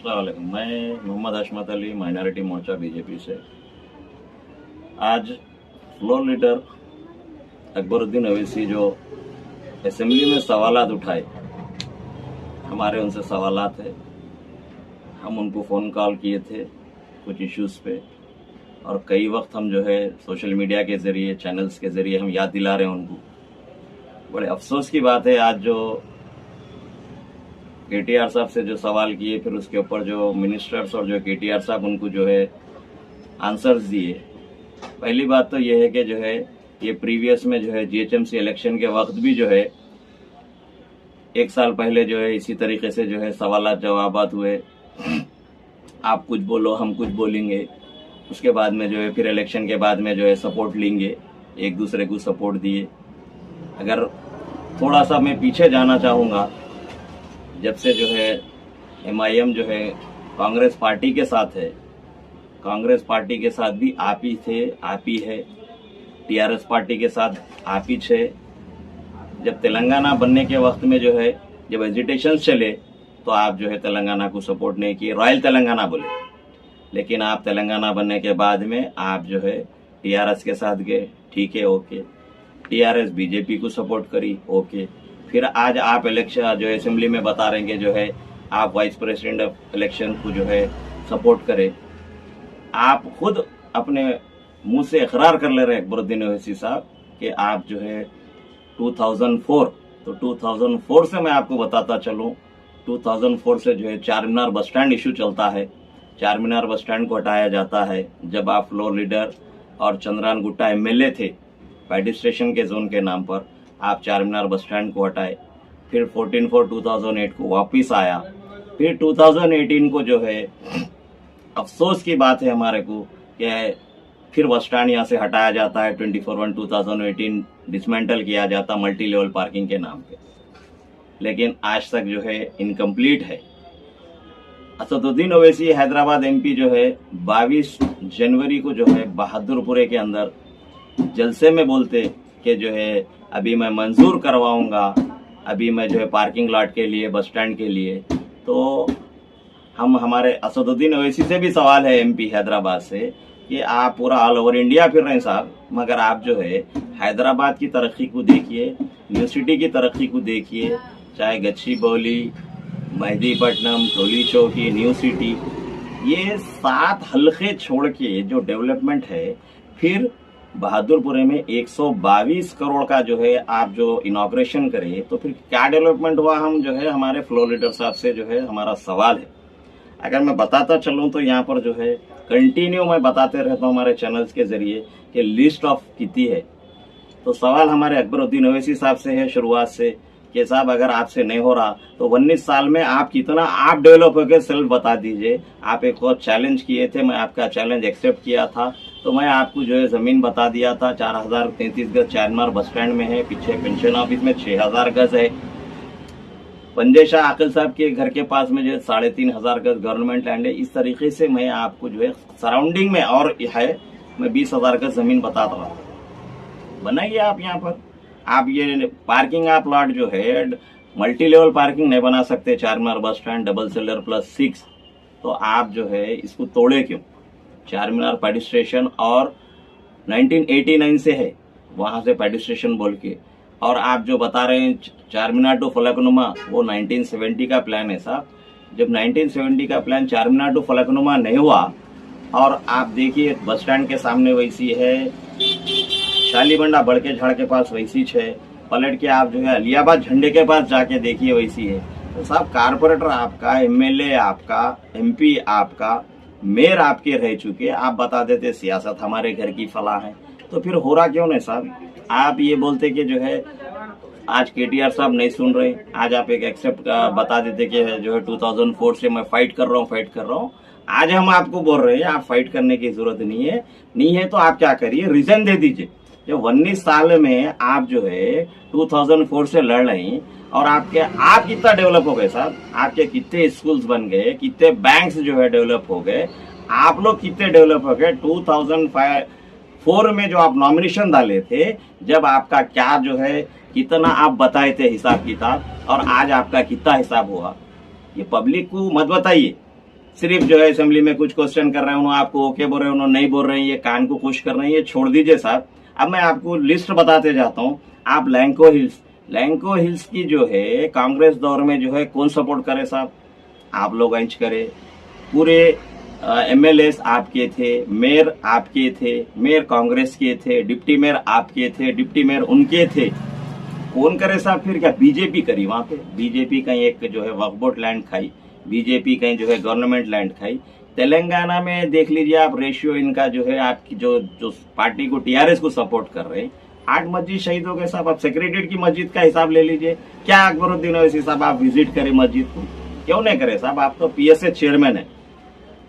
अस्सलाम वालेकुम। मैं मोहम्मद हशमत अली, माइनॉरिटी मोर्चा बीजेपी से। आज फ्लोर लीडर अकबरुद्दीन अवैसी जो असेंबली में सवालात उठाए, हमारे उनसे सवालात है। हम उनको फ़ोन कॉल किए थे कुछ इश्यूज़ पे, और कई वक्त हम जो है सोशल मीडिया के ज़रिए, चैनल्स के ज़रिए हम याद दिला रहे हैं उनको। बड़े अफसोस की बात है, आज जो केटीआर साहब से जो सवाल किए, फिर उसके ऊपर जो मिनिस्टर्स और जो केटीआर साहब उनको जो है आंसर्स दिए। पहली बात तो ये है कि जो है ये प्रीवियस में जो है जीएचएमसी इलेक्शन के वक्त भी जो है 1 साल पहले जो है इसी तरीके से जो है सवालात जवाबात हुए। आप कुछ बोलो, हम कुछ बोलेंगे। उसके बाद में जो है फिर इलेक्शन के बाद में जो है सपोर्ट लेंगे, एक दूसरे को सपोर्ट दिए। अगर थोड़ा सा मैं पीछे जाना चाहूँगा, जब से जो है एमआईएम जो है कांग्रेस पार्टी के साथ है, कांग्रेस पार्टी के साथ भी आप ही थे, आप ही है। टीआरएस पार्टी के साथ आप ही थे। जब तेलंगाना बनने के वक्त में जो है जब एजिटेशन चले तो आप जो है तेलंगाना को सपोर्ट नहीं किए, रॉयल तेलंगाना बोले। लेकिन आप तेलंगाना बनने के बाद में आप जो है टीआरएस के साथ गए, ठीक है, ओके। टीआरएस बीजेपी को सपोर्ट करी, ओके। फिर आज आप इलेक्शन जो है असेंबली में बता रहे हैं कि जो है आप वाइस प्रेसिडेंट ऑफ इलेक्शन को जो है सपोर्ट करें। आप खुद अपने मुंह से इकरार कर ले रहे हैं अकबरुद्दीन ओवैसी साहब कि आप जो है 2004, तो 2004 से मैं आपको बताता चलूं, 2004 से जो है चार मीनार बस स्टैंड इशू चलता है। चार मीनार बस स्टैंड को हटाया जाता है जब आप फ्लोर लीडर और चंद्रान गुट्टा एमएलए थे। पेडिस्ट्रेशन के जोन के नाम पर आप चार मीनार बस स्टैंड को हटाए। फिर 14/4/2008 को वापिस आया। फिर 2018 को जो है अफसोस की बात है हमारे को कि फिर बस स्टैंड यहाँ से हटाया जाता है। 24/1/2018 डिसमेंटल किया जाता मल्टी लेवल पार्किंग के नाम पे, लेकिन आज तक जो है इनकम्प्लीट है। असदुद्दीन ओवैसी हैदराबाद एमपी जो है 22 जनवरी को जो है बहादुरपुरे के अंदर जलसे में बोलते कि जो है अभी मैं मंजूर करवाऊंगा, अभी मैं जो है पार्किंग लॉट के लिए, बस स्टैंड के लिए। तो हमारे असदुद्दीन ओवैसी से भी सवाल है एमपी हैदराबाद से कि आप पूरा ऑल ओवर इंडिया फिर रहे हैं साहब, मगर आप जो है हैदराबाद की तरक्की को देखिए, न्यू सिटी की तरक्की को देखिए, चाहे गच्चीबौली, मेहदीपट्टनम, टोली चौकी, न्यू सिटी, ये 7 हल्के छोड़ के जो डेवलपमेंट है, फिर बहादुरपुरे में 122 करोड़ का जो है आप जो इनॉग्रेशन करें, तो फिर क्या डेवलपमेंट हुआ? हम जो है हमारे फ्लोर लीडर साहब से जो है हमारा सवाल है। अगर मैं बताता चलूं तो यहाँ पर जो है कंटिन्यू मैं बताते रहता हूँ हमारे चैनल्स के जरिए कि लिस्ट ऑफ कितनी है। तो सवाल हमारे अकबरुद्दीन ओवैसी साहब से है शुरुआत से कि साहब अगर आपसे नहीं हो रहा तो 19 साल में आप कितना आप डेवलप हो गए, सेल्फ बता दीजिए। आप एक और चैलेंज किए थे, मैं आपका चैलेंज एक्सेप्ट किया था। तो मैं आपको जो है जमीन बता दिया था, 4033 गज चार मीनार बस स्टैंड में है, पीछे पेंशन ऑफिस में 6000 गज है। पंजे शाह आकिल साहब के घर के पास में जो है 3500 गज गवर्नमेंट लैंड है। इस तरीके से मैं आपको जो है सराउंडिंग में और है मैं 20,000 गज जमीन बताता हूँ। बनाइए आप यहाँ पर। आप ये पार्किंग आप प्लॉट जो है मल्टी लेवल पार्किंग नहीं बना सकते, चार मीनार बस स्टैंड डबल सेलर +6, तो आप जो है इसको तोड़े क्यों? चार मीनार पेडिस्ट्रेशन और 1989 से है, वहां से पेडिस्ट्रेशन बोल के। और आप जो बता रहे हैं चार मीनार टू फलकनुमा, वो 1970 का प्लान है साहब। जब 1970 का प्लान चार मीनार टू फलकनुमा नहीं हुआ, और आप देखिए बस स्टैंड के सामने वैसी है, शालीबंडा बड़के झाड़ के पास वैसी है, पलट के आप जो है अलियाबाद झंडे के पास जाके देखिए वैसी है। तो साहब कारपोरेटर आपका, एमएलए आपका, एमपी आपका, मेयर आपके रह चुके, आप बता देते सियासत हमारे घर की फला है। तो फिर हो रहा क्यों नहीं साहब? आप ये बोलते कि जो है आज केटीआर साहब नहीं सुन रहे, आज आप एक एक्सेप्ट का बता देते कि जो है 2004 से मैं फाइट कर रहा हूँ। आज हम आपको बोल रहे हैं आप फाइट करने की जरूरत नहीं है तो आप क्या करिए, रीजन दे दीजिए। जो 19 साल में आप जो है 2004 से लड़ रहे हैं, और आप कितना डेवलप हो गए साहब? आपके कितने स्कूल्स बन गए, कितने बैंक्स जो है डेवलप हो गए, आप लोग कितने डेवलप हो गए। 2004 में जो आप नॉमिनेशन डाले थे, जब आपका क्या जो है कितना आप बताए थे हिसाब किताब, और आज आपका कितना हिसाब हुआ, ये पब्लिक को मत बताइए। सिर्फ जो है असेंबली में कुछ क्वेश्चन कर रहे हैं, उन्होंने आपको ओके बोल रहे हैं, उन्होंने नहीं बोल रहे हैं, ये कान को खुश कर रहे हैं, ये छोड़ दीजिए साहब। अब मैं आपको लिस्ट बताते जाता हूँ। आप लैंको हिल्स की जो है कांग्रेस दौर में जो है कौन सपोर्ट करे साहब? आप लोग अंच करे। पूरे एमएलएस आपके थे, मेयर आपके थे, मेयर कांग्रेस के थे, डिप्टी मेयर आपके थे, डिप्टी मेयर उनके थे। कौन करे साहब? फिर क्या बीजेपी करी वहां पे? बीजेपी कहीं एक जो है वक्फ बोर्ड लैंड खाई, बीजेपी कहीं जो है गवर्नमेंट लैंड खाई। तेलंगाना में देख लीजिए आप, रेशियो इनका जो है आपकी जो पार्टी को टीआरएस को सपोर्ट कर रहे हैं, 8 मस्जिद शहीद हो गए साहब। आप सेक्रेटरीट की मस्जिद का हिसाब ले लीजिए, क्या अकबरुद्दीन ओवैसी साहब आप विजिट करें मस्जिद को? क्यों नहीं करे साहब? आप तो पीएसए चेयरमैन है।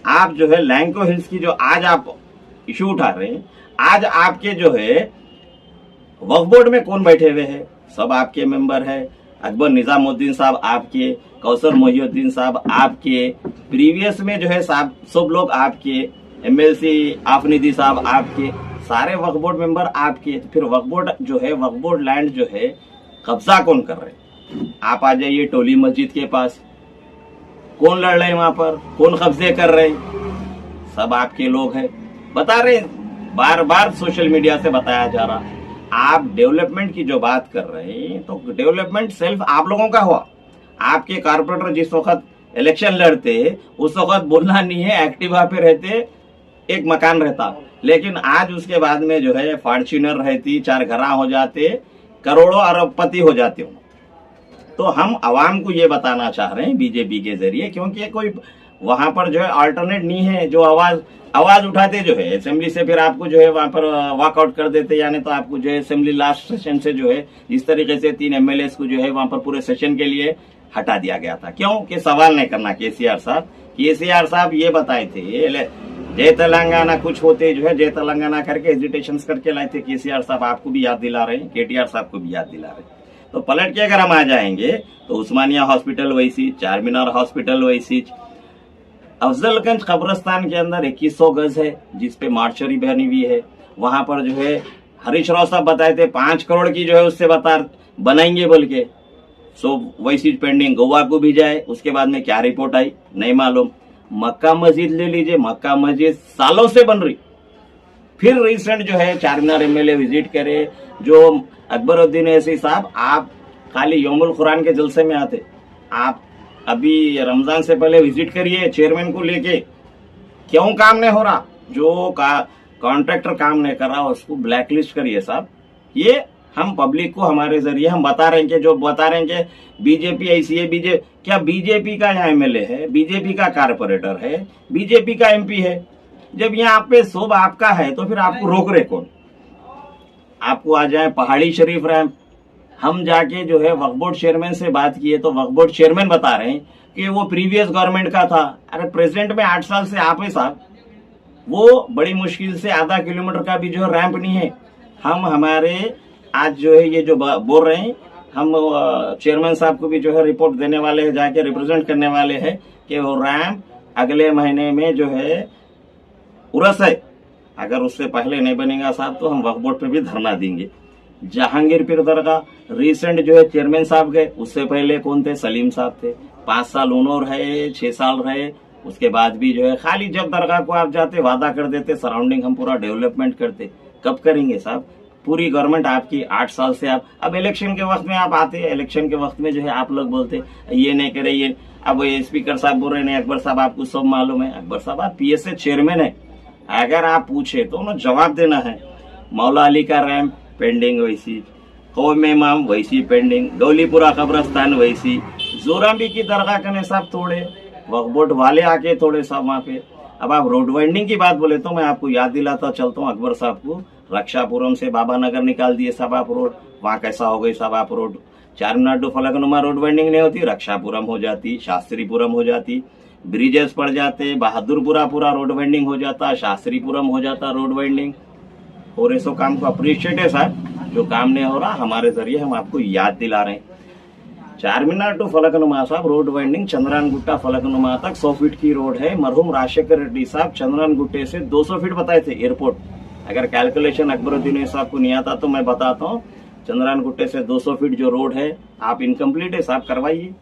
आप जो है लैंको हिल्स की जो आज आप इशू उठा रहे हैं, आज आपके जो है वक्फ बोर्ड में कौन बैठे हुए हैं? सब आपके मेंबर है। अकबर निजामुद्दीन साहब आपके, कौसर मोहिउद्दीन साहब आपके, प्रीवियस में जो है साहब सब लोग आपके, एमएलसी आफनिदी साहब आपके, सारे वक्फ बोर्ड मेंबर आपके। तो फिर वक्फ बोर्ड जो है, वक्फ बोर्ड लैंड जो है कब्जा कौन कर रहे हैं? आप आ जाइए टोली मस्जिद के पास, कौन लड़ रहे हैं वहां पर, कौन कब्जे कर रहे हैं? सब आपके लोग हैं। बता रहे, बार बार सोशल मीडिया से बताया जा रहा। आप डेवलपमेंट की जो बात कर रहे हैं, तो डेवलपमेंट सिर्फ आप लोगों का हुआ। आपके कारपोरेटर जिस वक्त इलेक्शन लड़ते, उस वक्त बोलना नहीं है, एक्टिवा पे रहते, एक मकान रहता। लेकिन आज उसके बाद में जो है फॉर्च्यूनर रहती, 4 घरा हो जाते, करोड़ों अरबपति हो जाते हो। तो हम आवाम को ये बताना चाह रहे हैं बीजेपी के जरिए, क्योंकि कोई वहां पर जो है अल्टरनेट नहीं है जो आवाज उठाते जो है असेंबली से, फिर आपको जो है वहां पर वॉकआउट कर देते, यानी तो आपको जो है असेंबली लास्ट सेशन से जो है जिस तरीके से 3 एमएलए को जो है वहां पर पूरे सेशन के लिए हटा दिया गया था। क्यों? कि सवाल नहीं करना। केसीआर साहब ये बताए थे, जय तेलंगाना कुछ होते जो है जय तेलंगाना करके एजिटेशन करके लाए थे। केसीआर साहब आपको भी याद दिला रहे हैं, केटीआर साहब को भी याद दिला रहे हैं। तो पलट के अगर हम आ जाएंगे तो उस्मानिया हॉस्पिटल वैसी, चार मीनार हॉस्पिटल वैसी, अफजलगंज कब्रिस्तान के अंदर 2100 गज है जिसपे मार्चरी बनी हुई है। वहां पर जो है हरीश राव साहब बताए थे 5 करोड़ की जो है उससे बनाएंगे बोल के। सो वैसी पेंडिंग, गोवा को भी जाए, उसके बाद में क्या रिपोर्ट आई नहीं मालूम। मक्का मस्जिद ले लीजिए, मक्का मस्जिद सालों से बन रही। फिर रिसेंट जो है चारमीनार एमएलए विजिट करे, जो अकबरुद्दीन ओवैसी साहब आप खाली यौमुल कुरान के जलसे में आते, आप अभी रमजान से पहले विजिट करिए चेयरमैन को लेके, क्यों काम नहीं हो रहा? जो कॉन्ट्रैक्टर काम नहीं कर रहा उसको ब्लैकलिस्ट करिए साहब। ये हम पब्लिक को हमारे जरिए हम बता रहे हैं कि जो बता रहे हैं कि बीजेपी ऐसी है, क्या बीजेपी का यहाँ एमएलए है, बीजेपी का कारपोरेटर है, बीजेपी का एमपी है? जब यहाँ पे सब आपका है तो फिर आपको रोक रहे कौन? आपको आ जाए पहाड़ी शरीफ रैंप, हम जाके जो है वक्फ बोर्ड चेयरमैन से बात किए तो वक्फ बोर्ड चेयरमैन बता रहे हैं कि वो प्रीवियस गवर्नमेंट का था। अरे प्रेसिडेंट में 8 साल से आप है साहब, वो बड़ी मुश्किल से आधा किलोमीटर का भी जो है रैंप नहीं है। हम हमारे आज जो है ये जो बोल रहे हैं, हम चेयरमैन साहब को भी जो है रिपोर्ट देने वाले हैं, जाके रिप्रेजेंट करने वाले हैं कि वो रैंप अगले महीने में जो है उरस है। अगर उससे पहले नहीं बनेगा साहब तो हम वक्फ बोर्ड पे भी धरना देंगे। जहांगीर पीर दरगाह रिसेंट जो है चेयरमैन साहब गए, उससे पहले कौन थे? सलीम साहब थे। 5 साल उन्होंने रहे, 6 साल रहे, उसके बाद भी जो है खाली जब दरगाह को आप जाते वादा कर देते सराउंडिंग हम पूरा डेवलपमेंट करते। कब करेंगे साहब? पूरी गवर्नमेंट आपकी 8 साल से आप, अब इलेक्शन के वक्त में आप आते हैं, इलेक्शन के वक्त में जो है आप लोग बोलते ये नहीं करे ये। अब ये स्पीकर साहब बोल रहे नहीं, अकबर साहब आपको सब मालूम है। अकबर साहब आप पीएसए चेयरमैन है, अगर आप पूछे तो उन्हें जवाब देना है। मौला अली का रैंप पेंडिंग वैसी, कौम इमाम वैसी पेंडिंग, गौलीपुरा कब्रस्तान वैसी, जोराबी की दरगाह कने साहब थोड़े वक्फ बोर्ड वाले आके थोड़े साहब वहां पे। अब आप रोड वाइंडिंग की बात बोले तो मैं आपको याद दिलाता चलता हूँ अकबर साहब को, रक्षापुरम से बाबा नगर निकाल दिए साहब आप रोड, वहां कैसा हो गई साहब आप road? Charminar to Falaknuma road winding नहीं होती, रक्षापुरम हो जाती, शास्त्रीपुरम हो जाती, ब्रिजेस पड़ जाते, बहादुरपुरा पूरा रोड वाइंडिंग हो जाता, शास्त्रीपुरम हो जाता रोड वाइंडिंग। और ऐसा काम को अप्रिशिएट है साहब, जो काम नहीं हो रहा हमारे जरिए हम आपको याद दिला रहे हैं। चारमीनार टू फलकनुमा साहब रोड वाइंडिंग चंद्रान गुट्टा फलकनुमा तक 100 फीट की रोड है। मरहूम राजशेखर रेड्डी साहब चंद्रान गुट्टे से 200 फीट बताए थे एयरपोर्ट। अगर कैलकुलेशन अकबरुद्दीन साहब को नहीं आता तो मैं बताता हूँ, चंद्रान गुट्टे से 200 फीट जो रोड है आप इनकम्प्लीट है साहब, करवाइए।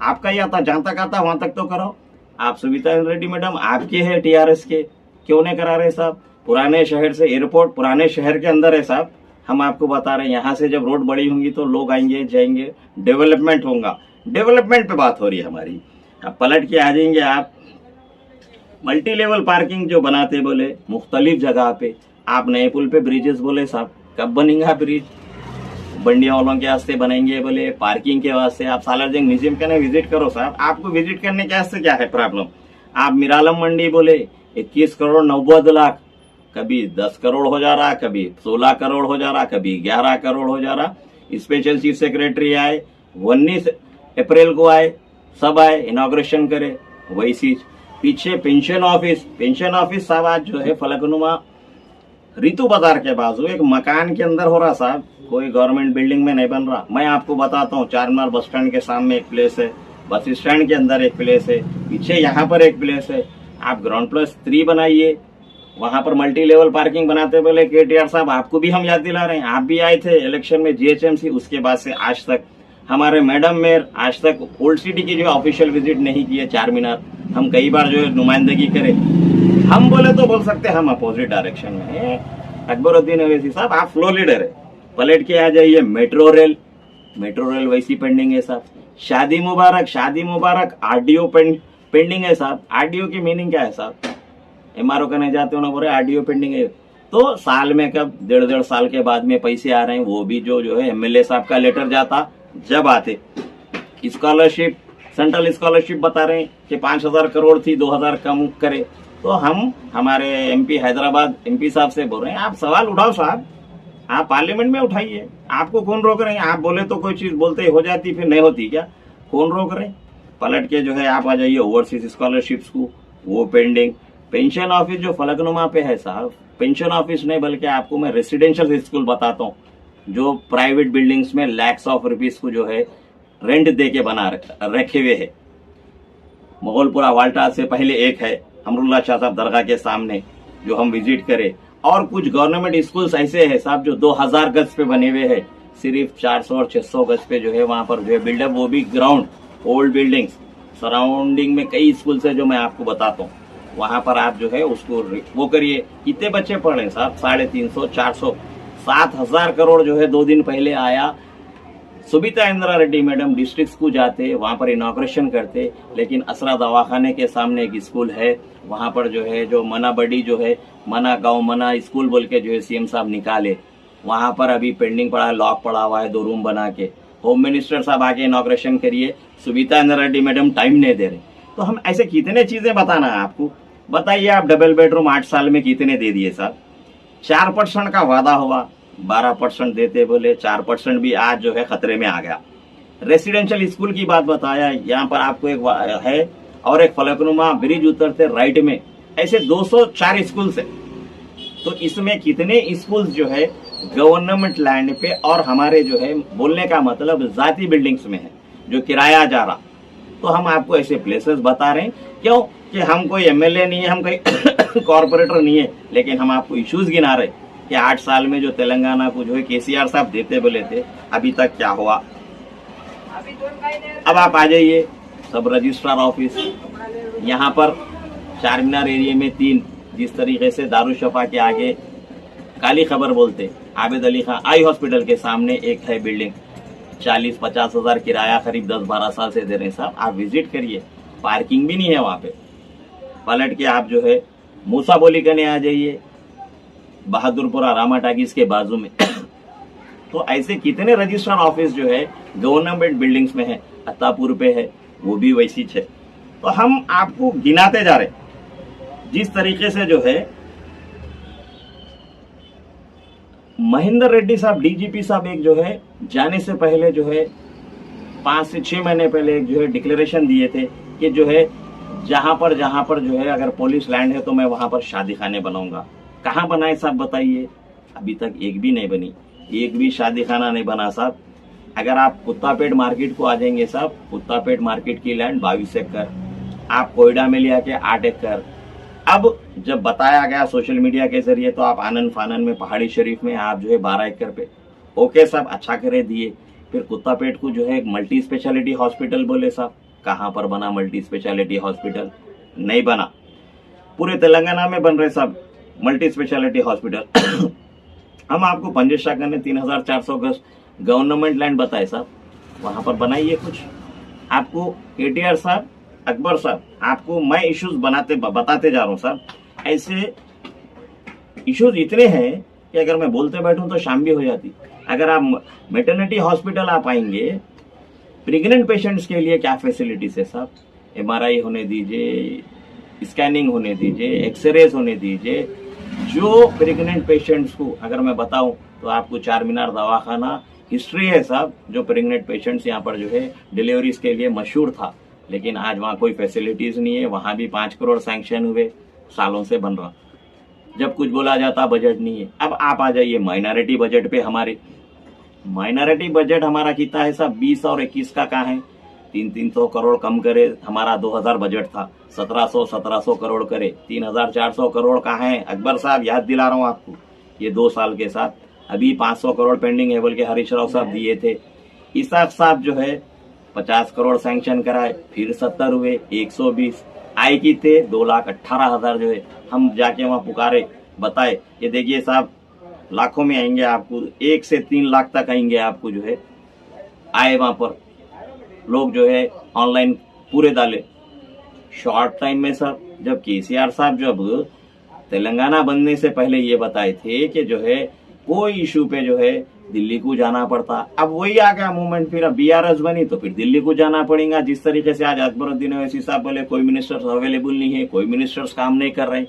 आपका ही आता, जहां तक आता वहां तक तो करो। आप सुविता रेड्डी मैडम आपके है टीआरएस के, क्यों नहीं करा रहे साहब? पुराने शहर से एयरपोर्ट पुराने शहर के अंदर है साहब। हम आपको बता रहे हैं यहाँ से जब रोड बड़ी होंगी तो लोग आएंगे जाएंगे, डेवलपमेंट होगा। डेवलपमेंट पे बात हो रही है हमारी। अब पलट के आ जाएंगे आप, मल्टी लेवल पार्किंग जो बनाते बोले मुख्तलिफ जगह पे, आप नए पुल पे ब्रिजेस बोले साहब, कब बनेगा ब्रिज? बंडिया वालों के वास्ते बनाएंगे बोले, पार्किंग के वास्ते। आप सालारजंग म्यूजियम का ना विजिट करो साहब, आपको विजिट करने के वास्ते क्या है प्रॉब्लम? आप मिरालम मंडी बोले 21 करोड़ 90 लाख, कभी 10 करोड़ हो जा रहा, कभी 16 करोड़ हो जा रहा, कभी 11 करोड़ हो जा रहा। स्पेशल चीफ सेक्रेटरी आए 19 अप्रैल को आए, सब आए इनॉग्रेशन करे। वैसी पीछे पेंशन ऑफिस साहब आज जो है फलकनुमा रितु बाजार के बाजू एक मकान के अंदर हो रहा साहब, कोई गवर्नमेंट बिल्डिंग में नहीं बन रहा। मैं आपको बताता हूँ, चारमीनार बस स्टैंड के सामने एक प्लेस है, बस स्टैंड के अंदर एक प्लेस है, पीछे यहाँ पर एक प्लेस है। आप ग्राउंड प्लस 3 बनाइए, वहां पर मल्टी लेवल पार्किंग बनाते बोले केटीआर साहब। आपको भी हम याद दिला रहे हैं, आप भी आए थे इलेक्शन में जीएचएमसी, उसके बाद से आज तक हमारे मैडम मेयर आज तक ओल्ड सिटी की जो ऑफिशियल विजिट नहीं की है चारमीनार। हम कई बार जो है नुमाइंदगी करे, हम बोले तो बोल सकते हैं हम अपोजिट डायरेक्शन में है। अकबरुद्दीन अवैसी साहब आप फ्लो लीडर है, पलट के आ जाइए। मेट्रो रेल वैसी पेंडिंग है साहब। शादी मुबारक आरडीओ पेंडिंग है साहब। आरडीओ की मीनिंग क्या है साहब? एमआरओ करने जाते हो ना, बोले आरडीओ पेंडिंग है। तो साल में कब 1.5 साल के बाद में पैसे आ रहे हैं, वो भी जो है एमएलए साहब का लेटर जाता जब आते। स्कॉलरशिप, सेंट्रल स्कॉलरशिप बता रहे हैं कि 5000 करोड़ थी, 2000 कम करे। तो हम हमारे एमपी हैदराबाद एमपी साहब से बोल रहे हैं, आप सवाल उठाओ साहब, आप पार्लियामेंट में उठाइए। आपको कौन रोक रहे हैं? आप बोले तो कोई चीज बोलते हो जाती, फिर नहीं होती क्या? कौन रोक रहे? पलट के जो है आप आ जाइए ओवरसीज स्कॉलरशिप्स को, वो पेंडिंग। पेंशन ऑफिस जो फलकनुमा पे है साहब, पेंशन ऑफिस नहीं बल्कि आपको मैं रेसिडेंशियल स्कूल बताता हूँ, जो प्राइवेट बिल्डिंग्स में लैक्स ऑफ रुपीज को जो है रेंट दे के बना रखे हुए है। मोगलपुरा वाल्टा से पहले एक है अमरुल्ला शाह साहब दरगाह के सामने, जो हम विजिट करें। और कुछ गवर्नमेंट स्कूल्स ऐसे हैं साहब जो 2000 गज पे बने हुए हैं, सिर्फ 400 और 600 गज पे जो है वहां पर जो है बिल्डअप, वो भी ग्राउंड ओल्ड बिल्डिंग्स। सराउंडिंग में कई स्कूल्स है जो मैं आपको बताता हूँ, वहां पर आप जो है उसको वो करिए। कितने बच्चे पढ़ रहे हैं साहब? 350, 400, 7000 करोड़ जो है 2 दिन पहले आया। सुबिता इंदिरा रेड्डी मैडम डिस्ट्रिक्ट को जाते, वहां पर इनॉग्रेशन करते, लेकिन असरा दवाखाने के सामने एक स्कूल है, वहां पर जो है जो मना बड़ी जो है मना गांव मना स्कूल बोल के जो है सीएम साहब निकाले, वहां पर अभी पेंडिंग पड़ा है, लॉक पड़ा हुआ है 2 रूम बना के। होम मिनिस्टर साहब आके इनॉग्रेशन करिए, सुबिता इंदिरा रेड्डी मैडम टाइम नहीं दे रहे। तो हम ऐसे कितने चीजें बताना है आपको? बताइए आप डबल बेडरूम 8 साल में कितने दे दिए साहब? 4% का वादा हुआ, 12% देते बोले, 4% भी आज जो है खतरे में आ गया। रेसिडेंशियल स्कूल की बात बताया, यहाँ पर आपको एक है और एक फलकनुमा ब्रिज उतरते राइट में, ऐसे 204 स्कूल्स है। तो इसमें कितने स्कूल्स जो है गवर्नमेंट लैंड पे और हमारे जो है बोलने का मतलब जाती बिल्डिंग्स में है, जो किराया जा रहा। तो हम आपको ऐसे प्लेसेस बता रहे हैं, क्यों कि हम कोई एमएलए नहीं है, हम कोई कॉर्पोरेटर नहीं है, लेकिन हम आपको इश्यूज गिना रहे कि 8 साल में जो तेलंगाना को जो है केसीआर साहब देते बोले थे, अभी तक क्या हुआ। अब आप आ जाइए सब रजिस्ट्रार ऑफिस, यहाँ पर चारमीनार एरिया में 3, जिस तरीके से दारुशफा के आगे काली खबर बोलते आबिद अली खान आई हॉस्पिटल के सामने एक है बिल्डिंग, 40-50 हजार किराया करीब 10-12 साल से दे रहे हैं साहब। आप विजिट करिए, पार्किंग भी नहीं है वहां पे। पलट के आप जो है मूसा बोली करने आ जाइए, बहादुरपुरा रामा टाकीज के बाजू में। तो ऐसे कितने रजिस्ट्रार ऑफिस जो है गवर्नमेंट बिल्डिंग्स में है, अत्तापुर पे है, वो भी वैसी है। तो हम आपको गिनाते जा रहे, जिस तरीके से जो है महेंद्र रेड्डी साहब डीजीपी साहब एक जो है जाने से पहले जो है 5 से 6 महीने पहले एक जो है डिक्लेरेशन दिए थे कि जो है जहां पर जो है अगर पुलिस लैंड है तो मैं वहां पर शादी खाने बनाऊंगा। कहाँ बनाए साहब बताइए? अभी तक एक भी नहीं बनी, एक भी शादी खाना नहीं बना साहब। अगर आप कुत्तापेट मार्केट को आ जाएंगे साहब, कुत्तापेट मार्केट की लैंड 22 एकड़, आप कोयडा में लिया के 8 एकड़। अब जब बताया गया सोशल मीडिया के जरिए तो आप आनंद फानन में पहाड़ी शरीफ में आप जो है 12 एकड़ पे, ओके साहब अच्छा करे दिए। फिर कुत्तापेट को जो है एक मल्टी स्पेशलिटी हॉस्पिटल बोले साहब, कहाँ पर बना मल्टी स्पेशलिटी हॉस्पिटल? नहीं बना। पूरे तेलंगाना में बन रहे सब मल्टी स्पेशलिटी हॉस्पिटल। हम आपको पंजे शाखा ने 3400 गज गवर्नमेंट लैंड बताए साहब, वहां पर बनाइए कुछ। आपको केटीआर साहब, अकबर साहब, आपको मैं इश्यूज बताते जा रहा हूँ साहब। ऐसे इश्यूज इतने हैं कि अगर मैं बोलते बैठूं तो शाम भी हो जाती। अगर आप मेटर्निटी हॉस्पिटल आप आएंगे, प्रेग्नेंट पेशेंट्स के लिए क्या फैसिलिटीज है साहब, MRI होने दीजिए, स्कैनिंग होने दीजिए, एक्सरेज होने दीजिए। जो प्रेग्नेंट पेशेंट्स को अगर मैं बताऊं तो आपको चार मीनार दवाखाना हिस्ट्री है साहब, जो प्रेग्नेंट पेशेंट्स यहाँ पर जो है डिलीवरीज के लिए मशहूर था, लेकिन आज वहाँ कोई फैसिलिटीज नहीं है। वहाँ भी 5 करोड़ सैंक्शन हुए, सालों से बन रहा। जब कुछ बोला जाता बजट नहीं है। अब आप आ जाइए माइनॉरिटी बजट पे। हमारे माइनॉरिटी बजट हमारा कितना है साहब, 20 और 21 का कहाँ है। 300 करोड़ कम करे, हमारा 2000 बजट था, 1700 करोड़ करे, 3400 करोड़ कहाँ है। अकबर साहब याद दिला रहा हूँ आपको, ये 2 साल के साथ अभी 500 करोड़ पेंडिंग है बोल के हरीश राव साहब दिए थे। इसाक साहब जो है 50 करोड़ सैंक्शन कराए, फिर 70 हुए, 120 आए की थे 2,18,000 जो है हम जाके वहां पुकारे बताए। ये देखिए साहब, लाखों में आएंगे आपको, 1 से 3 लाख तक आएंगे आपको जो है। आए वहां पर लोग जो है ऑनलाइन पूरे डाले शॉर्ट टाइम में सब। जब केसीआर साहब जब तेलंगाना बनने से पहले ये बताए थे कि जो है कोई इशू पे जो है दिल्ली को जाना पड़ता, अब वही आ गया मूवमेंट। फिर अब BRS बनी तो फिर दिल्ली को जाना पड़ेगा। जिस तरीके से आज अकबरुद्दीन ओवैसी साहब बोले कोई मिनिस्टर्स अवेलेबल नहीं है, कोई मिनिस्टर्स काम नहीं कर रहे।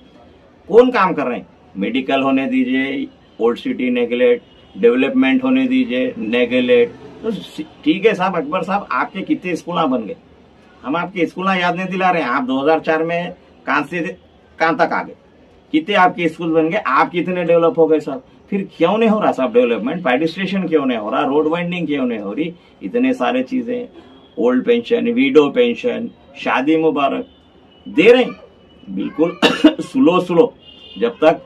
कौन काम कर रहे हैं? मेडिकल होने दीजिए, ओल्ड सिटी नेगलेक्ट, डेवलपमेंट होने दीजिए नेगलेक्ट। तो ठीक है साहब, अकबर साहब आपके कितने स्कूल बन गए, हम आपके स्कूल याद नहीं दिला रहे हैं। आप 2004 में कहां से कहां तक आ गए, कितने आपके स्कूल बन गए, आप कितने डेवलप हो गए साहब। फिर क्यों नहीं हो रहा साहब डेवलपमेंट, पेडिस्ट्रेशन क्यों नहीं हो रहा, रोड वाइंडिंग क्यों नहीं हो रही, इतने सारे चीजें, ओल्ड पेंशन, विडो पेंशन, शादी मुबारक दे रहे हैं बिल्कुल स्लो। जब तक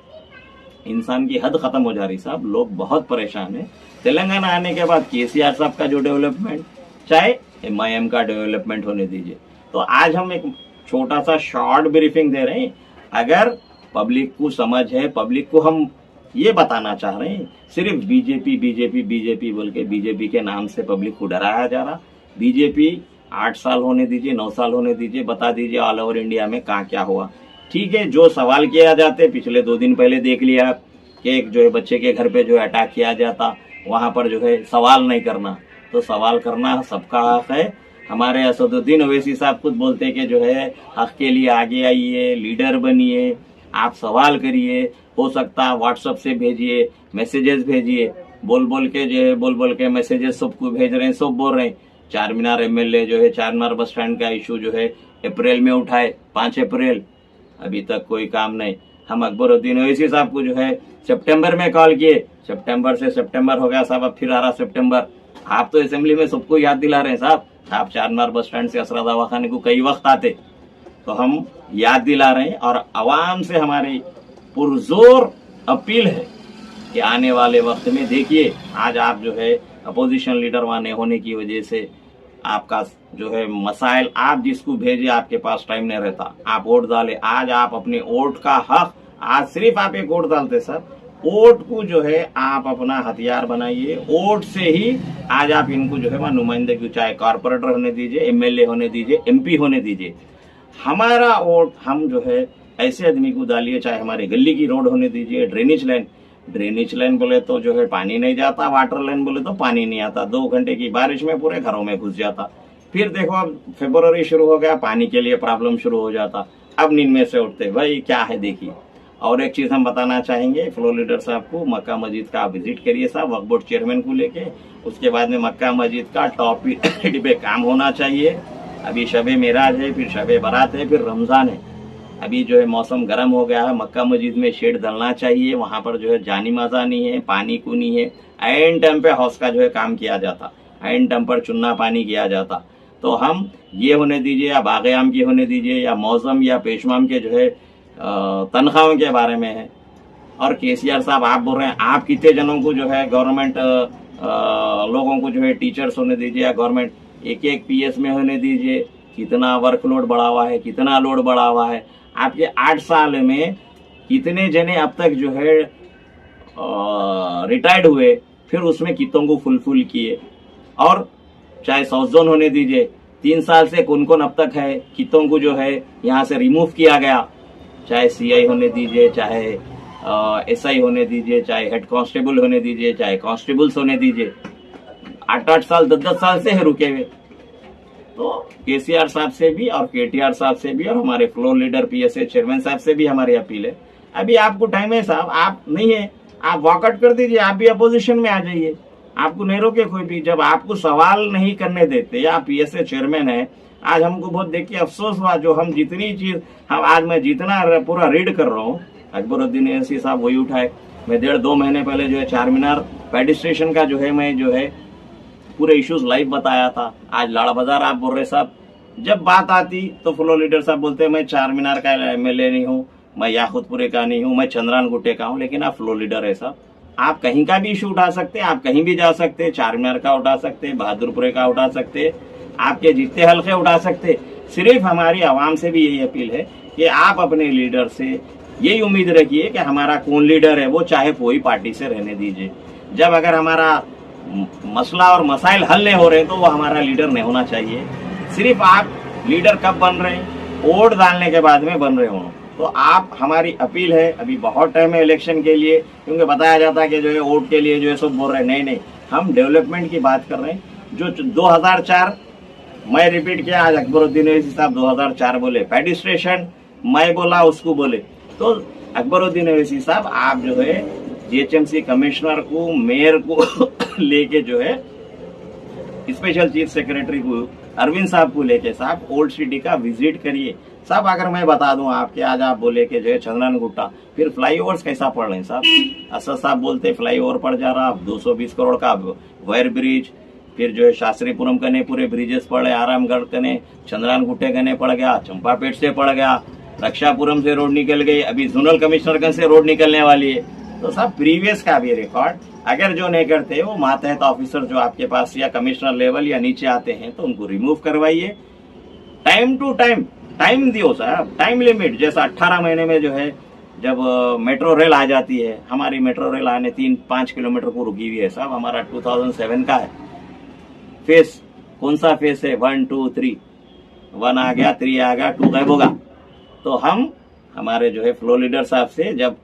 इंसान की हद खत्म हो जा रही साहब, लोग बहुत परेशान है। तेलंगाना आने के बाद केसीआर साहब का जो डेवलपमेंट, चाहे MIM का डेवलपमेंट होने दीजिए। तो आज हम एक छोटा सा शॉर्ट ब्रीफिंग दे रहे हैं। अगर पब्लिक को समझ है, पब्लिक को हम ये बताना चाह रहे हैं, सिर्फ बीजेपी बोल के बीजेपी के नाम से पब्लिक को डराया जा रहा। बीजेपी 8 साल होने दीजिए, 9 साल होने दीजिए, बता दीजिए ऑल ओवर इंडिया में कहाँ क्या हुआ। ठीक है, जो सवाल किया जाते, पिछले 2 दिन पहले देख लिया कि एक जो है बच्चे के घर पे जो है अटैक किया जाता, वहां पर जो है सवाल नहीं करना। तो सवाल करना सबका हक है। हमारे असदुद्दीन ओवैसी साहब खुद बोलते कि जो है हक के लिए आगे आइए, लीडर बनिए, आप सवाल करिए, हो सकता व्हाट्सएप से भेजिए, मैसेजेस भेजिए। बोल के मैसेजेस सबको भेज रहे हैं, सब बोल रहे हैं। चार मीनार MLA जो है चार मीनार बस स्टैंड का इशू जो है अप्रैल में उठाए, 5 अप्रैल, अभी तक कोई काम नहीं। हम अकबरुद्दीन ओवैसी साहब को जो है सितंबर में कॉल किए, सितंबर हो गया साहब, अब फिर आ रहा सितंबर। आप तो असेंबली में सबको याद दिला रहे हैं साहब, आप चार मीनार बस स्टैंड से असरा दवाखाने को कई वक्त आते, तो हम याद दिला रहे हैं। और आवाम से हमारी पुरजोर अपील है कि आने वाले वक्त में देखिए, आज आप जो है अपोजिशन लीडर वहां होने की वजह से आपका जो है मसाइल, आप जिसको भेजे आपके पास टाइम नहीं रहता, आप वोट डाले। आज आप अपने वोट का हक, आज सिर्फ आप एक वोट डालते सर, वोट को जो है आप अपना हथियार बनाइए। वोट से ही आज आप इनको जो है वहां नुमाइंदगी, चाहे कारपोरेटर होने दीजिए, MLA होने दीजिए, MP होने दीजिए। हमारा वोट हम जो है ऐसे आदमी को डालिए, चाहे हमारे गली की रोड होने दीजिए, ड्रेनेज लाइन बोले तो जो है पानी नहीं जाता, वाटर लाइन बोले तो पानी नहीं आता, 2 घंटे की बारिश में पूरे घरों में घुस जाता। फिर देखो अब फरवरी शुरू हो गया, पानी के लिए प्रॉब्लम शुरू हो जाता। अब नींद में से उठते, भाई क्या है देखिए। और एक चीज हम बताना चाहेंगे फ्लोर लीडर साहब को, मक्का मस्जिद का आप विजिट करिए साहब, वक्फ बोर्ड चेयरमैन को लेके। उसके बाद में मक्का मस्जिद का टॉप पे काम होना चाहिए। अभी शबे मेराज है, फिर शबे बारात है, फिर रमजान है। अभी जो है मौसम गर्म हो गया है, मक्का मस्जिद में शेड डलना चाहिए। वहां पर जो है जानी मजा नहीं है, पानी को नहीं है। एन टाइम पे हाउस का जो है काम किया जाता, एन टाइम पर चुन्ना पानी किया जाता। तो हम ये होने दीजिए, या बागयाम की होने दीजिए, या मौसम या पेशमाम के जो है तनख्वाहों के बारे में है। और केसीआर साहब आप बोल रहे हैं, आप कितने जनों को जो है गवर्नमेंट लोगों को जो है टीचर्स होने दीजिए, या गवर्नमेंट एक PS में होने दीजिए, कितना वर्कलोड बढ़ा हुआ है, कितना लोड बढ़ा हुआ है। आपके 8 साल में कितने जने अब तक जो है रिटायर्ड हुए, फिर उसमें कितों को फुलफिल किए। और चाहे साउथ जोन होने दीजिए, 3 साल से कौन कौन अब तक है, कितों को जो है यहाँ से रिमूव किया गया, चाहे सीआई होने दीजिए, चाहे एसआई होने दीजिए, चाहे हेड कांस्टेबल होने दीजिए, चाहे कांस्टेबल्स होने दीजिए, 8-8 साल 10-10 साल से है रुके हुए। तो केसीआर साहब से भी और केटीआर साहब से भी और हमारे फ्लोर लीडर पीएसए चेयरमैन साहब से भी हमारी अपील है, अभी आपको टाइम है साहब, आप नहीं है, आप वॉकआउट कर दीजिए, आप भी अपोजिशन में आ जाइए, आपको नहीं रोके कोई भी। जब आपको सवाल नहीं करने देते, या पीएसए चेयरमैन है, आज हमको बहुत देख के अफसोस हुआ, जो हम जितनी चीज हम आज मैं जितना पूरा रीड कर रहा हूँ, अकबरुद्दीन ओवैसी साहब वही उठाए। मैं 1.5-2 महीने पहले जो है चार मीनार पेडिस्ट्रेशन का जो है मैं जो है पूरे इश्यूज लाइव बताया था। आज लाड़ा बाजार आप बोल रहे साहब, जब बात आती तो फ्लो लीडर साहब बोलते हैं मैं चार मीनार का एमएलए नहीं हूँ, मैं याकुतपुरे का नहीं हूँ, मैं चंद्रान गुट्टे का हूँ। लेकिन आप फ्लो लीडर है साहब, आप कहीं का भी इशू उठा सकते हैं, आप कहीं भी जा सकते हैं, चार मीनार का उठा सकते हैं, बहादुरपुरे का उठा सकते हैं, आपके जितने हल्के उठा सकते। सिर्फ हमारी आवाम से भी यही अपील है कि आप अपने लीडर से यही उम्मीद रखिए कि हमारा कौन लीडर है, वो चाहे कोई पार्टी से रहने दीजिए। जब अगर हमारा मसला और मसाइल हल नहीं हो रहे तो वो हमारा लीडर नहीं होना चाहिए। सिर्फ आप लीडर कब बन रहे हैं, वोट डालने के बाद में बन रहे हो। तो आप, हमारी अपील है, अभी बहुत टाइम है इलेक्शन के लिए, क्योंकि बताया जाता है कि जो है वोट के लिए जो है सब बोल रहे हैं, नहीं नहीं, हम डेवलपमेंट की बात कर रहे हैं। जो 2004 मैं रिपीट किया, आज अकबरुद्दीन ओवैसी साहब 2004 बोले, पेडिस्ट्रेशन मैं बोला उसको बोले। तो अकबरुद्दीन ओवैसी साहब, आप जो है जीएचएमसी कमिश्नर को, मेयर को लेके जो है स्पेशल चीफ सेक्रेटरी को, अरविंद साहब को लेके साहब ओल्ड सिटी का विजिट करिए साहब। अगर मैं बता दूं आपके, आज आप बोले कि जो है चंद्रन गुट्टा, फिर फ्लाईओवर्स कैसा पड़ रहे हैं साहब। असद साहब बोलते फ्लाईओवर पड़ जा रहा, 220 करोड़ का वायर ब्रिज, फिर जो है शास्त्रीपुरम कने पूरे ब्रिजेस पड़े, आरामगढ़ कने, चंद्रन गुट्टे कने पड़ गया, चंपापेट से पड़ गया, रक्षापुरम से रोड निकल गई, अभी जोनल कमिश्नर से रोड निकलने वाली है। तो साहब प्रीवियस का भी रिकॉर्ड अगर जो नहीं करते, वो मातहत ऑफिसर जो आपके पास या कमिश्नर लेवल या नीचे आते हैं, तो उनको रिमूव करवाइए। टाइम टू टाइम टाइम दियो साहब, टाइम लिमिट। जैसा 18 महीने में जो है जब मेट्रो रेल आ जाती है, हमारी मेट्रो रेल आने 3-5 किलोमीटर को रुकी हुई है साहब। हमारा 2007 का है फेस, कौन सा फेस है, 1 2 3, 1 आ गया, 3 आ गया, 2 गायब होगा। तो हम हमारे जो है फ्लो लीडर साहब से, जब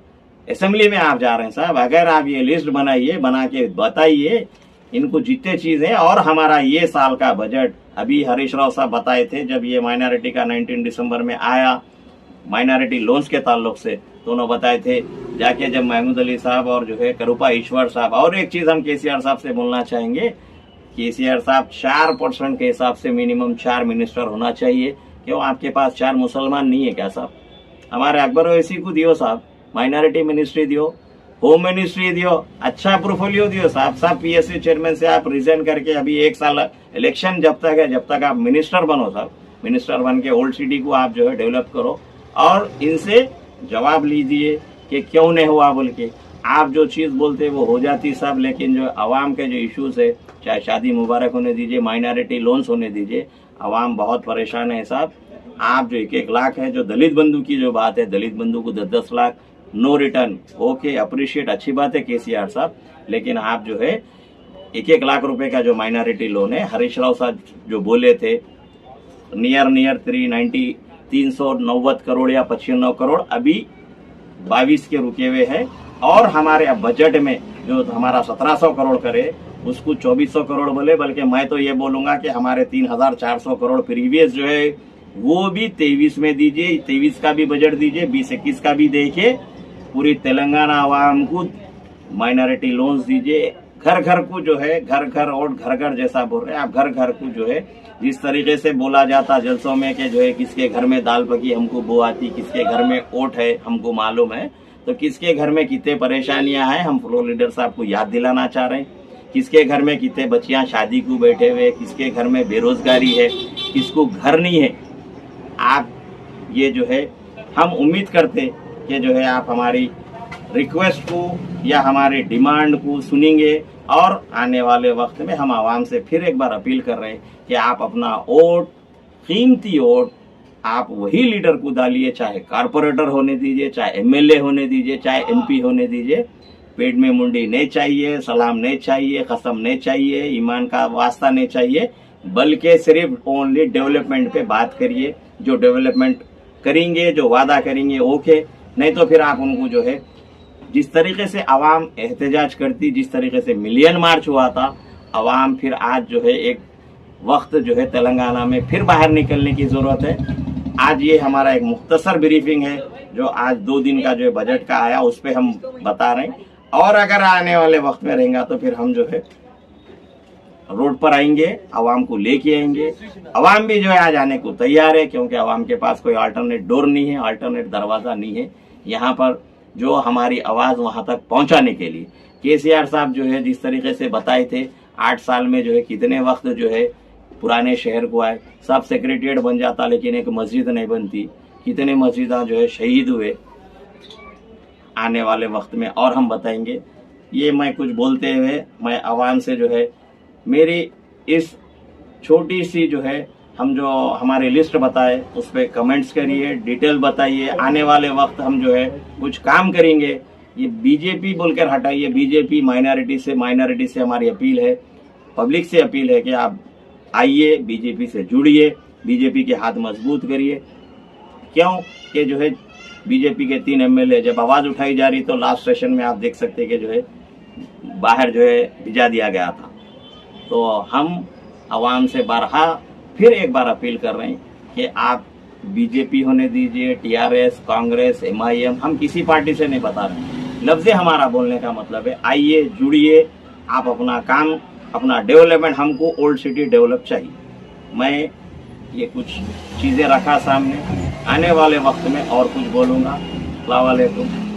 असेंबली में आप जा रहे हैं साहब, अगर आप ये लिस्ट बनाइए, बना के बताइए इनको जितने चीज है। और हमारा ये साल का बजट अभी हरीश राव साहब बताए थे, जब ये माइनॉरिटी का 19 दिसंबर में आया, माइनॉरिटी लोन्स के ताल्लुक से दोनों बताए थे जाके, जब महमूद अली साहब और जो है करूपा ईश्वर साहब। और एक चीज हम केसीआर साहब से बोलना चाहेंगे, केसीआर साहब 4% के हिसाब से मिनिमम 4 मिनिस्टर होना चाहिए। क्यों आपके पास 4 मुसलमान नहीं है क्या साहब? हमारे अकबर ओवैसी को दियो साहब, माइनॉरिटी मिनिस्ट्री दियो, होम मिनिस्ट्री दियो, अच्छा पोर्टफोलियो दियो साहब। सब पीएससी चेयरमैन से आप रिजाइन करके अभी 1 साल इलेक्शन जब तक है, जब तक आप मिनिस्टर बनो साहब, मिनिस्टर बन के ओल्ड सिटी को आप जो है डेवलप करो। और इनसे जवाब लीजिए कि क्यों नहीं हुआ बोल के। आप जो चीज बोलते वो हो जाती साहब, लेकिन जो आवाम के जो इश्यूज है, चाहे शादी मुबारक होने दीजिए, माइनॉरिटी लोन्स होने दीजिए, आवाम बहुत परेशान है साहब। आप जो 1-1 लाख है, जो दलित बंधु की जो बात है, दलित बंधु को 10-10 lakh no return, okay appreciate, अच्छी बात है केसीआर साहब। लेकिन आप जो है 1-1 लाख रुपए का जो माइनॉरिटी लोन है, हरीश राव साहब जो बोले थे नियर 390 करोड़ या 95 करोड़ अभी 22 के रुके हुए हैं। और हमारे अब बजट में जो हमारा 1700 करोड़ करे, उसको 2400 करोड़ बोले, बल्कि मैं तो ये बोलूंगा कि हमारे 3400 करोड़ प्रीवियस जो है वो भी 23 में दीजिए, 23 का भी बजट दीजिए, 20-21 का भी देखिए। पूरी तेलंगाना आवाम को माइनॉरिटी लोन्स दीजिए। घर घर को जो है, घर घर और घर घर जैसा बोल रहे हैं आप, घर घर को जो है जिस तरीके से बोला जाता जलसों में कि जो है किसके घर में दाल पकी हमको बो आती, किसके घर में ओट है हमको मालूम है, तो किसके घर में कितने परेशानियां हैं हम फ्लोर लीडर साहब को याद दिलाना चाह रहे हैं। किसके घर में कितने बच्चियां शादी को बैठे हुए, किसके घर में बेरोजगारी है, किसको घर नहीं है। आप ये जो है, हम उम्मीद करते कि जो है आप हमारी रिक्वेस्ट को या हमारे डिमांड को सुनेंगे। और आने वाले वक्त में हम आवाम से फिर एक बार अपील कर रहे हैं कि आप अपना वोट कीमती वोट आप वही लीडर को डालिए, चाहे कारपोरेटर होने दीजिए, चाहे एमएलए होने दीजिए, चाहे एमपी होने दीजिए। पेट में मुंडी नहीं चाहिए, सलाम नहीं चाहिए, कसम नहीं चाहिए, ईमान का वास्ता नहीं चाहिए, बल्कि सिर्फ ओनली डेवलपमेंट पे बात करिए। जो डेवलपमेंट करेंगे, जो वादा करेंगे, ओके। नहीं तो फिर आप उनको जो है, जिस तरीके से आवाम एहतजाज करती, जिस तरीके से मिलियन मार्च हुआ था, आवाम फिर आज जो है एक वक्त जो है तेलंगाना में फिर बाहर निकलने की जरूरत है। आज ये हमारा एक मुख्तसर ब्रीफिंग है जो आज 2 दिन का जो है बजट का आया, उस पर हम बता रहे हैं। और अगर आने वाले वक्त में रहेगा तो फिर हम जो है रोड पर आएंगे, आवाम को लेके आएंगे। आवाम भी जो है आज आने को तैयार है, क्योंकि आवाम के पास कोई अल्टरनेट डोर नहीं है, अल्टरनेट दरवाजा नहीं है यहाँ पर जो हमारी आवाज वहां तक पहुंचाने के लिए। केसीआर साहब जो है जिस तरीके से बताए थे, 8 साल में जो है कितने वक्त जो है पुराने शहर को आए, सब सेक्रेटरिएट बन जाता लेकिन एक मस्जिद नहीं बनती, कितने मस्जिदा जो है शहीद हुए आने वाले वक्त में, और हम बताएंगे। ये मैं कुछ बोलते हुए मैं आवाम से जो है मेरी इस छोटी सी जो है हम जो हमारी लिस्ट बताए उस पर कमेंट्स करिए, डिटेल बताइए। आने वाले वक्त हम जो है कुछ काम करेंगे। ये बीजेपी बोलकर हटाइए, बीजेपी माइनॉरिटी से हमारी अपील है, पब्लिक से अपील है कि आप आइए, बीजेपी से जुड़िए, बीजेपी के हाथ मजबूत करिए। क्यों कि जो है बीजेपी के 3 एमएलए जब आवाज उठाई जा रही तो लास्ट सेशन में आप देख सकते हैं कि जो है बाहर जो है भिजा दिया गया था। तो हम आवाम से बारहा फिर एक बार अपील कर रहे हैं कि आप बीजेपी होने दीजिए, टीआरएस, कांग्रेस, एमआईएम, हम किसी पार्टी से नहीं बता रहे। लफ्ज़े हमारा बोलने का मतलब है आइए, जुड़िए, आप अपना काम, अपना डेवलपमेंट, हमको ओल्ड सिटी डेवलप चाहिए। मैं ये कुछ चीज़ें रखा सामने, आने वाले वक्त में और कुछ बोलूँगा। अस्सलाम वालेकुम।